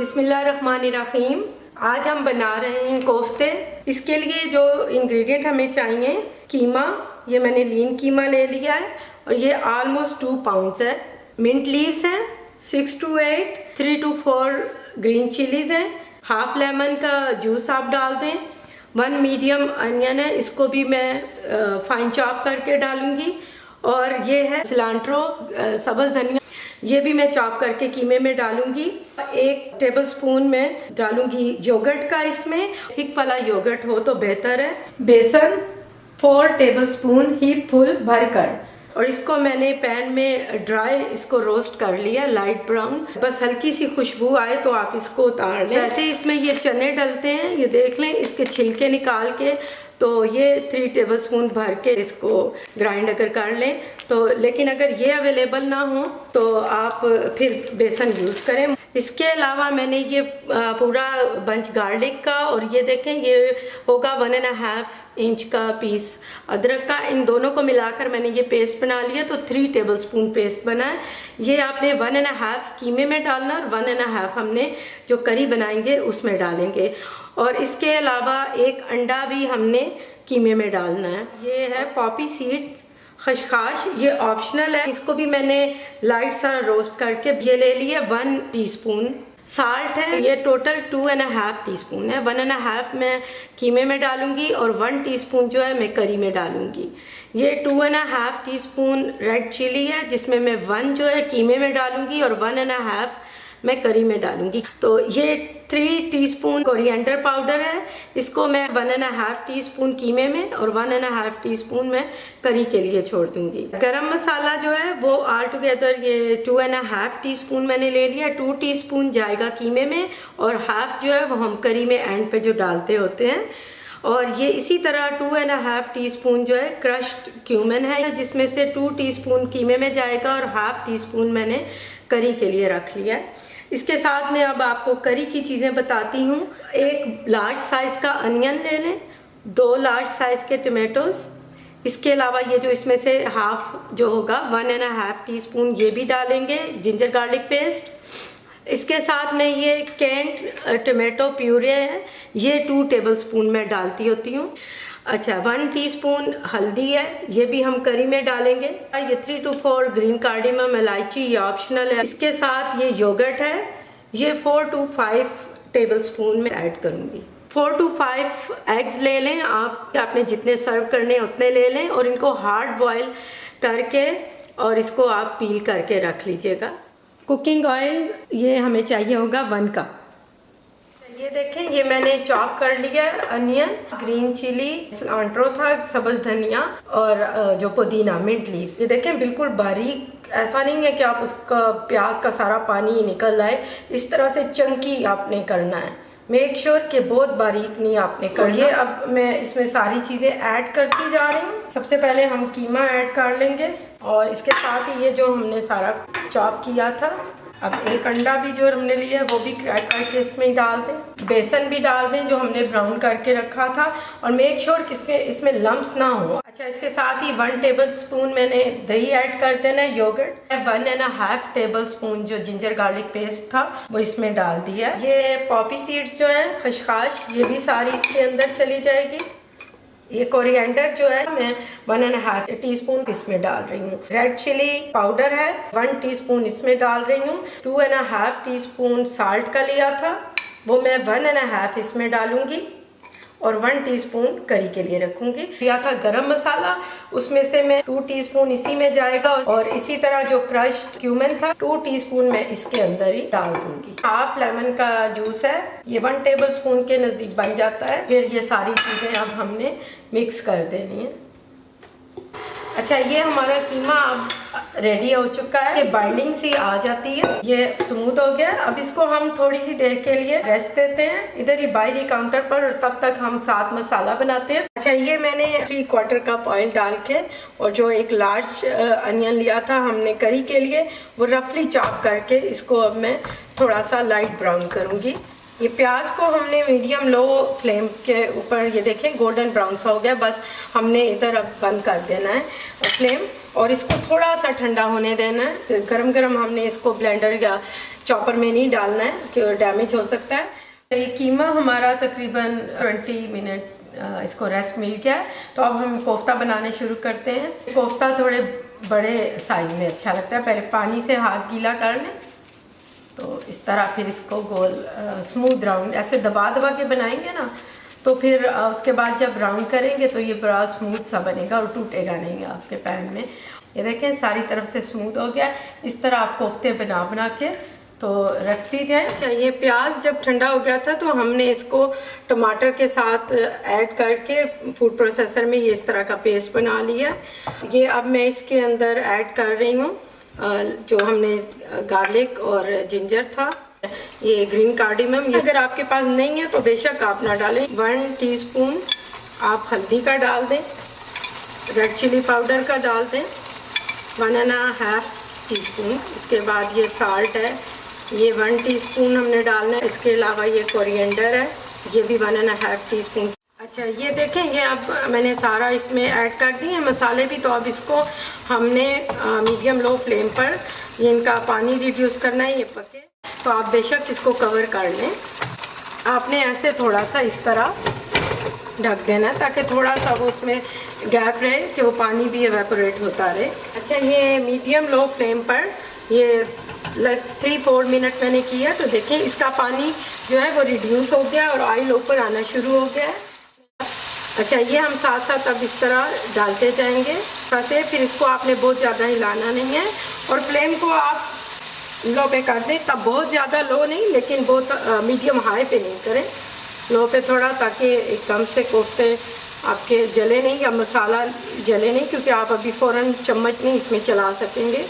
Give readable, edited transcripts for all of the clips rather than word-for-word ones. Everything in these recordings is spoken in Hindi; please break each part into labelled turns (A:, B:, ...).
A: बिस्मिल्लाहिर्रहमानिर्रहीम। आज हम बना रहे हैं कोफ्ते। इसके लिए जो इंग्रेडिएंट हमें चाहिए, कीमा, ये मैंने लीन कीमा ले लिया है और ये ऑलमोस्ट 2 पाउंड्स है। मिंट लीव्स हैं 6 to 8, 3 to 4 ग्रीन चिलीज हैं, हाफ लेमन का जूस आप डाल दें, 1 मीडियम अनियन है, इसको भी मैं फाइन चॉप करके डालूंगी, और ये है सिलांट्रो सब्ज़ धनिया, ये भी मैं चॉप करके कीमे में डालूंगी। 1 टेबलस्पून में डालूंगी योगर्ट का, इसमें थिक वाला योगर्ट हो तो बेहतर है। बेसन 4 टेबलस्पून ही फुल भरकर, और इसको मैंने पैन में ड्राई इसको रोस्ट कर लिया लाइट ब्राउन, बस हल्की सी खुशबू आए तो आप इसको उतार लें। वैसे इसमें ये चने डलते हैं, ये देख लें, इसके छिलके निकाल के, तो ये 3 टेबलस्पून भर के इसको ग्राइंड अगर कर लें तो, लेकिन अगर ये अवेलेबल ना हो तो आप फिर बेसन यूज़ करें। इसके अलावा मैंने ये पूरा बंच गार्लिक का, और ये देखें ये होगा 1.5 इंच का पीस अदरक का, इन दोनों को मिलाकर मैंने ये पेस्ट बना लिया, तो 3 टेबलस्पून पेस्ट बना है। ये आपने 1.5 कीमे में डालना और 1.5 हमने जो करी बनाएंगे उसमें डालेंगे, और इसके अलावा 1 अंडा भी हमने कीमे में डालना है। ये है पॉपी सीड्स, खसखस, ये ऑप्शनल है, इसको भी मैंने लाइट सा रोस्ट करके ये ले लिया। 1 टीस्पून साल्ट है, ये टोटल 2.5 टीस्पून है। 1.5 मैं कीमे में डालूंगी और 1 टीस्पून जो है मैं करी में डालूंगी। ये 2.5 टीस्पून रेड चिली है, जिसमें मैं 1 जो है कीमे में डालूंगी और 1.5 मैं करी में डालूंगी। तो ये 3 टीस्पून कोरिएंडर पाउडर है, इसको मैं 1.5 टीस्पून कीमे में और 1.5 टीस्पून मैं करी के लिए छोड़ दूंगी। गरम मसाला जो है वो ऑल टुगेदर ये 2.5 टीस्पून मैंने ले लिया। 2 टीस्पून जाएगा कीमे में और हाफ जो है वो हम करी में एंड पे जो डालते होते हैं, और ये इसी तरह 2.5 टीस्पून जो है क्रश्ड क्यूमन है, जिसमें से 2 टीस्पून कीमे में जाएगा और हाफ टीस्पून मैंने करी के लिए रख लिया है। इसके साथ में अब आपको करी की चीज़ें बताती हूँ। 1 लार्ज साइज़ का अनियन ले लें, 2 लार्ज साइज़ के टमाटोज, इसके अलावा ये जो इसमें से हाफ जो होगा 1.5 टीस्पून ये भी डालेंगे जिंजर गार्लिक पेस्ट। इसके साथ में ये कैंड टमाटो प्यूरे है, ये 2 टेबलस्पून मैं डालती होती हूँ। अच्छा, 1 टीस्पून हल्दी है, ये भी हम करी में डालेंगे। ये 3 to 4 ग्रीन कार्डेमम इलायची, ये ऑप्शनल है। इसके साथ ये योगर्ट है, ये 4 to 5 टेबलस्पून में ऐड करूँगी। 4 to 5 एग्स ले लें आप, आपने जितने सर्व करने उतने ले लें, और इनको हार्ड बॉयल करके और इसको आप पील करके रख लीजिएगा। कुकिंग ऑयल ये हमें चाहिए होगा 1 कप। ये देखें, ये मैंने चॉप कर लिया है अनियन, ग्रीन चिली, सिलांट्रो था, सब्ज़ धनिया, और जो पुदीना, मिंट लीव्स। ये देखें बिल्कुल बारीक, ऐसा नहीं है कि आप उसका प्याज का सारा पानी निकल आए, इस तरह से चंकी आपने करना है। मेक श्योर कि बहुत बारीक नहीं आपने करना। ये अब मैं इसमें सारी चीज़ें ऐड करती जा रही हूँ। सबसे पहले हम कीमा ऐड कर लेंगे, और इसके साथ ही ये जो हमने सारा चॉप किया था, अब 1 अंडा भी जो हमने लिया है वो भी क्रैक करके इसमें डाल दें। बेसन भी डाल दें जो हमने ब्राउन करके रखा था, और मेक श्योर कि इसमें लम्प्स ना हो। अच्छा, इसके साथ ही 1 टेबलस्पून मैंने दही ऐड कर देना है, योगर्ट 1.5 टेबलस्पून जो जिंजर गार्लिक पेस्ट था वो इसमें डाल दिया। ये पॉपी सीड्स जो है, खसखस, ये भी सारी इसके अंदर चली जाएगी। ये कोरिएंडर जो है मैं 1.5 टीस्पून इसमें डाल रही हूँ। रेड चिली पाउडर है 1 टीस्पून इसमें डाल रही हूँ। 2.5 टीस्पून साल्ट का लिया था वो मैं 1.5 इसमें डालूंगी, और 1 टीस्पून करी के लिए रखूंगी। लिया था गरम मसाला, उसमें से मैं 2 टीस्पून इसी में जाएगा, और इसी तरह जो क्रश्ड क्यूमन था 2 टीस्पून मैं इसके अंदर ही डाल दूंगी। हाफ लेमन का जूस है, ये 1 टेबलस्पून के नज़दीक बन जाता है। फिर ये सारी चीज़ें अब हमने मिक्स कर देनी है। अच्छा, ये हमारा कीमा अब रेडी हो चुका है, ये बाइंडिंग सी आ जाती है, ये स्मूथ हो गया। अब इसको हम थोड़ी सी देर के लिए रेस्ट देते हैं इधर ही बाहरी काउंटर पर, और तब तक हम साथ मसाला बनाते हैं। अच्छा, ये मैंने 3/4 कप ऑयल डाल के, और जो 1 लार्ज अनियन लिया था हमने करी के लिए, वो रफली चॉप करके इसको अब मैं थोड़ा सा लाइट ब्राउन करूँगी। ये प्याज को हमने मीडियम लो फ्लेम के ऊपर, ये देखें गोल्डन ब्राउन सा हो गया, बस हमने इधर अब बंद कर देना है फ्लेम, और इसको थोड़ा सा ठंडा होने देना है। गरम गरम हमने इसको ब्लेंडर या चॉपर में नहीं डालना है कि डैमेज हो सकता है। ये कीमा हमारा तकरीबन 20 मिनट इसको रेस्ट मिल गया है। तो अब हम कोफ्ता बनाने शुरू करते हैं। कोफ्ता थोड़े बड़े साइज़ में अच्छा लगता है। पहले पानी से हाथ गीला कर लें, तो इस तरह फिर इसको गोल स्मूथ राउंड ऐसे दबा दबा के बनाएंगे ना, तो फिर उसके बाद जब राउंड करेंगे तो ये बड़ा स्मूथ सा बनेगा और टूटेगा नहीं आपके पैन में। ये देखें सारी तरफ से स्मूथ हो गया। इस तरह आप कोफ्ते बना बना के तो रखती जाए। अच्छा, ये प्याज जब ठंडा हो गया था तो हमने इसको टमाटर के साथ ऐड करके फूड प्रोसेसर में ये इस तरह का पेस्ट बना लिया। ये अब मैं इसके अंदर ऐड कर रही हूँ जो हमने गार्लिक और जिंजर था, ये ग्रीन कार्डिमम। अगर आपके पास नहीं है तो बेशक आप ना डालें। 1 टीस्पून आप हल्दी का डाल दें, रेड चिली पाउडर का डाल दें 1.5 टीस्पून। इसके बाद ये साल्ट है, ये 1 टीस्पून हमने डालना है। इसके अलावा ये कोरिएंडर है, ये भी 1.5 टीस्पून। अच्छा, ये देखें ये अब मैंने सारा इसमें ऐड कर दिए मसाले भी। तो अब इसको हमने मीडियम लो फ्लेम पर ये इनका पानी रिड्यूस करना है, ये पके। तो आप बेशक इसको कवर कर लें। आपने ऐसे थोड़ा सा इस तरह ढक देना ताकि थोड़ा सा वो उसमें गैप रहे कि वो पानी भी एवेपोरेट होता रहे। अच्छा, ये मीडियम लो फ्लेम पर ये 3-4 मिनट मैंने किया। तो देखिए इसका पानी जो है वो रिड्यूस हो गया और ऑयल ऊपर आना शुरू हो गया है। अच्छा, ये हम साथ साथ अब इस तरह डालते जाएंगे फंसे। फिर इसको आपने बहुत ज़्यादा हिलाना नहीं है और फ्लेम को आप लो पे कर दें। तब बहुत ज़्यादा लो नहीं, लेकिन बहुत मीडियम हाई पे नहीं करें, लो पे थोड़ा, ताकि एकदम से कोफ्ते आपके जले नहीं या मसाला जले नहीं, क्योंकि आप अभी फ़ौरन चम्मच नहीं इसमें चला सकेंगे।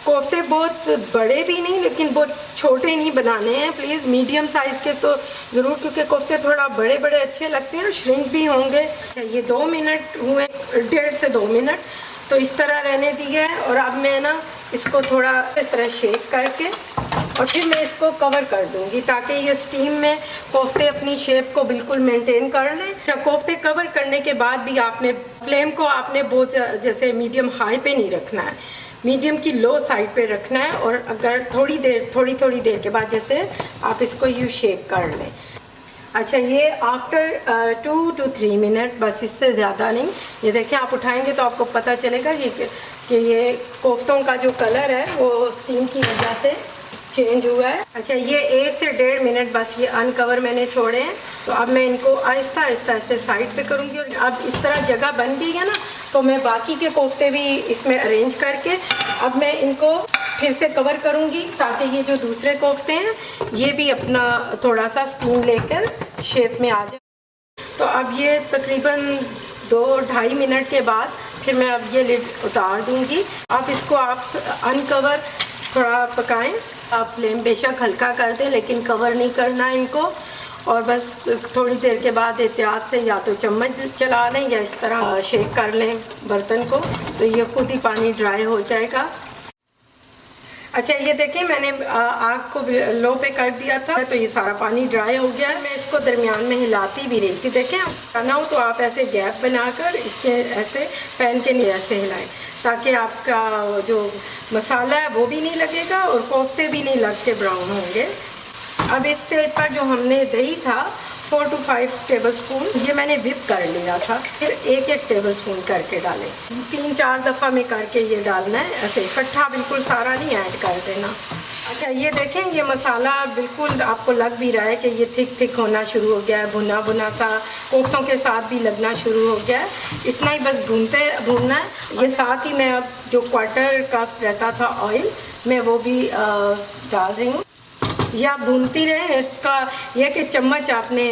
A: कोफ्ते बहुत बड़े भी नहीं लेकिन बहुत छोटे नहीं बनाने हैं प्लीज़, मीडियम साइज़ के तो ज़रूर, क्योंकि कोफ्ते थोड़ा बड़े बड़े अच्छे लगते हैं और श्रिंक भी होंगे। अच्छा, ये 2 मिनट हुए, 1.5 से 2 मिनट तो इस तरह रहने दिया है। और अब मैं ना इसको थोड़ा इस तरह शेक करके और फिर मैं इसको कवर कर दूंगी ताकि ये स्टीम में कोफ्ते अपनी शेप को बिल्कुल मेंटेन कर लें। कोफ्ते कवर करने के बाद भी आपने फ्लेम को आपने बहुत जैसे मीडियम हाई पे नहीं रखना है, मीडियम की लो साइड पे रखना है। और अगर थोड़ी देर के बाद जैसे आप इसको यूँ शेक कर लें। अच्छा, ये आफ्टर 2 to 3 मिनट, बस इससे ज़्यादा नहीं। ये देखें आप उठाएंगे तो आपको पता चलेगा कि ये कोफ्तों का जो कलर है वो स्टीम की वजह से चेंज हुआ है। अच्छा, ये 1 से 1.5 मिनट बस ये अनकवर मैंने छोड़े हैं। तो अब मैं इनको आहिस्ता आहिस्ता ऐसे साइड पे करूँगी। और अब इस तरह जगह बन गई है ना, तो मैं बाकी के कोफ्ते भी इसमें अरेंज करके अब मैं इनको फिर से कवर करूँगी ताकि ये जो दूसरे कोफ्ते हैं ये भी अपना थोड़ा सा स्टीम लेकर शेप में आ जाए। तो अब ये तकरीबन 2-2.5 मिनट के बाद फिर मैं अब ये लिड उतार दूँगी। अब इसको आप अनकवर थोड़ा पकाएं। आप फ्लेम बेशक हल्का कर दें लेकिन कवर नहीं करना इनको। और बस थोड़ी देर के बाद एहतियात से या तो चम्मच चला लें या इस तरह शेक कर लें बर्तन को, तो ये खुद ही पानी ड्राई हो जाएगा। अच्छा, ये देखिए मैंने आग को लो पे कर दिया था तो ये सारा पानी ड्राई हो गया है। मैं इसको दरमियान में हिलाती भी रही थी। देखें आप खाना हो तो आप ऐसे गैप बनाकर इसके ऐसे पैन के लिए ऐसे हिलाएं ताकि आपका जो मसाला है वो भी नहीं लगेगा और कोफ्ते भी नहीं लग के ब्राउन होंगे। अब इस स्टेज पर जो हमने दही था 4 to 5 टेबलस्पून ये मैंने विप कर लिया था। फिर 1-1 टेबलस्पून करके डालें, 3-4 दफ़ा में करके ये डालना है, ऐसे इकट्ठा बिल्कुल सारा नहीं ऐड कर देना। अच्छा, ये देखें ये मसाला बिल्कुल आपको लग भी रहा है कि ये थिक होना शुरू हो गया है, भुना भुना सा कोफ्तों के साथ भी लगना शुरू हो गया है। इतना ही बस भूनना है। ये साथ ही मैं अब जो 1/4 कप रहता था ऑयल मैं वो भी डाल रही हूँ। ये आप भूनती रहें। इसका यह कि चम्मच आपने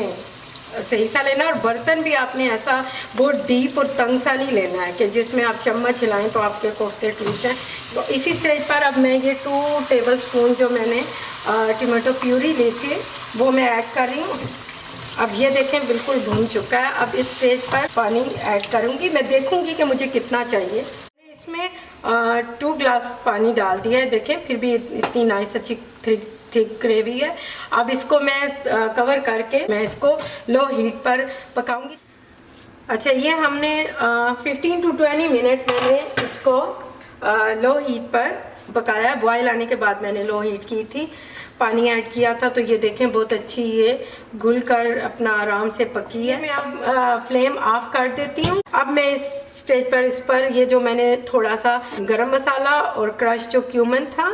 A: सही सा लेना और बर्तन भी आपने ऐसा बहुत डीप और तंग सा नहीं लेना है कि जिसमें आप चम्मच हिलाएं तो आपके कोफ्ते टूट जाएं। तो इसी स्टेज पर अब मैं ये 2 टेबलस्पून जो मैंने टमाटो प्यूरी ली थी वो मैं ऐड कर रही हूँ। अब ये देखें बिल्कुल भून चुका है। अब इस स्टेज पर पानी ऐड करूँगी, मैं देखूँगी कि मुझे कितना चाहिए। इसमें 2 ग्लास पानी डाल दिया है। देखें फिर भी इतनी नाइस अच्छी थिक ग्रेवी है। अब इसको मैं कवर करके मैं इसको लो हीट पर पकाऊंगी। अच्छा, ये हमने 15 to 20 मिनट मैंने इसको लो हीट पर पकाया। बॉयल आने के बाद मैंने लो हीट की थी, पानी ऐड किया था, तो ये देखें बहुत अच्छी ये घुल कर अपना आराम से पकी है। मैं अब फ्लेम ऑफ कर देती हूँ। अब मैं इस स्टेज पर इस पर ये जो मैंने थोड़ा सा गरम मसाला और क्रश जो क्यूमन था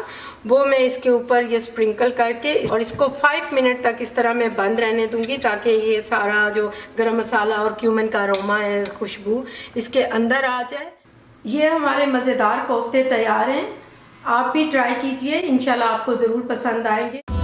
A: वो मैं इसके ऊपर ये स्प्रिंकल करके और इसको 5 मिनट तक इस तरह मैं बंद रहने दूंगी, ताकि ये सारा जो गरम मसाला और क्यूमन का अरोमा है, खुशबू इसके अंदर आ जाए। ये हमारे मज़ेदार कोफ्ते तैयार हैं। आप भी ट्राई कीजिए, इंशाल्लाह आपको ज़रूर पसंद आएंगे।